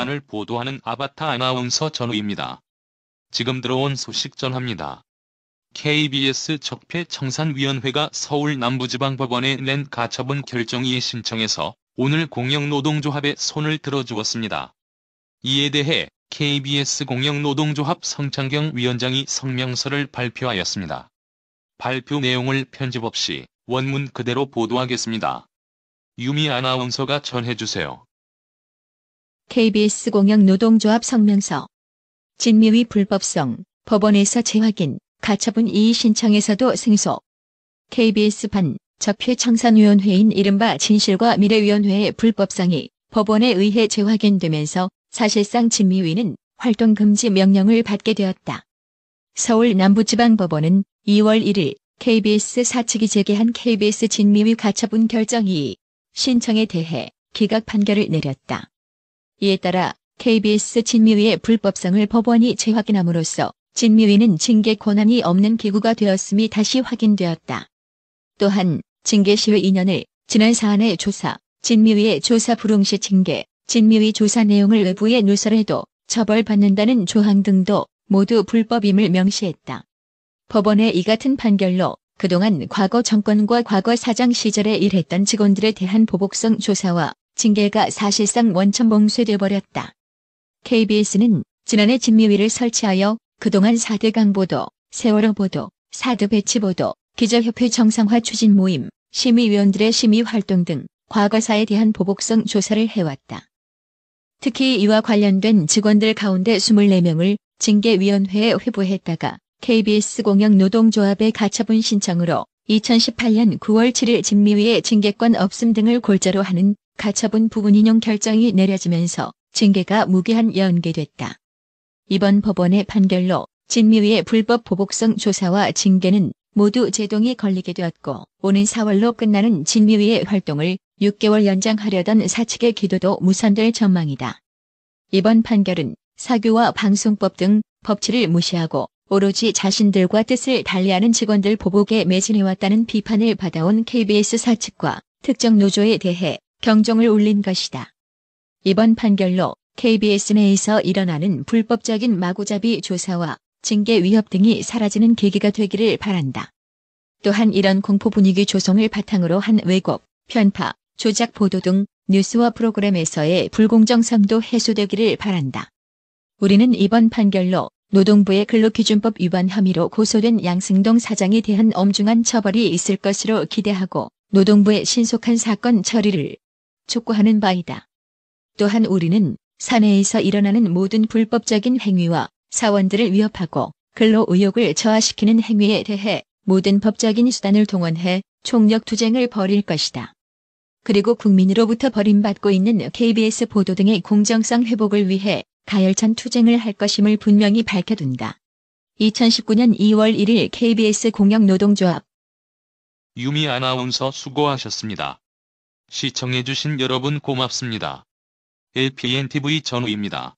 사안을 보도하는 아바타 아나운서 전우입니다. 지금 들어온 소식 전합니다. KBS 적폐청산위원회가 서울 남부지방법원에 낸 가처분 결정이의 신청에서 오늘 공영노동조합에 손을 들어주었습니다. 이에 대해 KBS 공영노동조합 성창경 위원장이 성명서를 발표하였습니다. 발표 내용을 편집 없이 원문 그대로 보도하겠습니다. 유미 아나운서가 전해주세요. KBS 공영노동조합 성명서. 진미위 불법성, 법원에서 재확인, 가처분 이의 신청에서도 승소. KBS 반, 적폐청산위원회인 이른바 진실과 미래위원회의 불법성이 법원에 의해 재확인되면서 사실상 진미위는 활동금지 명령을 받게 되었다. 서울 남부지방법원은 2월 1일 KBS 사측이 제기한 KBS 진미위 가처분 결정 이의 신청에 대해 기각 판결을 내렸다. 이에 따라 KBS 진미위의 불법성을 법원이 재확인함으로써 진미위는 징계 권한이 없는 기구가 되었음이 다시 확인되었다. 또한 징계 시효 2년을 지난 사안의 조사, 진미위의 조사 불응시 징계, 진미위 조사 내용을 외부에 누설해도 처벌받는다는 조항 등도 모두 불법임을 명시했다. 법원의 이 같은 판결로 그동안 과거 정권과 과거 사장 시절에 일했던 직원들에 대한 보복성 조사와 징계가 사실상 원천봉쇄돼 버렸다. KBS는 지난해 진미위를 설치하여 그동안 4대 강보도, 세월호 보도, 사드 배치 보도, 기자협회 정상화 추진 모임, 심의위원들의 심의활동 등 과거사에 대한 보복성 조사를 해왔다. 특히 이와 관련된 직원들 가운데 24명을 징계위원회에 회부했다가 KBS 공영노동조합의 가처분 신청으로 2018년 9월 7일 진미위의 징계권 없음 등을 골자로 하는 가처분 부분 인용 결정이 내려지면서 징계가 무기한 연기됐다. 이번 법원의 판결로 진미위의 불법 보복성 조사와 징계는 모두 제동이 걸리게 되었고 오는 4월로 끝나는 진미위의 활동을 6개월 연장하려던 사측의 기도도 무산될 전망이다. 이번 판결은 사교와 방송법 등 법치를 무시하고 오로지 자신들과 뜻을 달리하는 직원들 보복에 매진해왔다는 비판을 받아온 KBS 사측과 특정 노조에 대해 경종을 울린 것이다. 이번 판결로 KBS 내에서 일어나는 불법적인 마구잡이 조사와 징계 위협 등이 사라지는 계기가 되기를 바란다. 또한 이런 공포 분위기 조성을 바탕으로 한 왜곡, 편파, 조작 보도 등 뉴스와 프로그램에서의 불공정성도 해소되기를 바란다. 우리는 이번 판결로 노동부의 근로기준법 위반 혐의로 고소된 양승동 사장에 대한 엄중한 처벌이 있을 것으로 기대하고 노동부의 신속한 사건 처리를 촉구하는 바이다. 또한 우리는 사내에서 일어나는 모든 불법적인 행위와 사원들을 위협하고 근로 의욕을 저하시키는 행위에 대해 모든 법적인 수단을 동원해 총력 투쟁을 벌일 것이다. 그리고 국민으로부터 버림받고 있는 KBS 보도 등의 공정성 회복을 위해 가열찬 투쟁을 할 것임을 분명히 밝혀둔다. 2019년 2월 1일 KBS 공영노동조합 유미 아나운서 수고하셨습니다. 시청해주신 여러분 고맙습니다. LPNTV 전우입니다.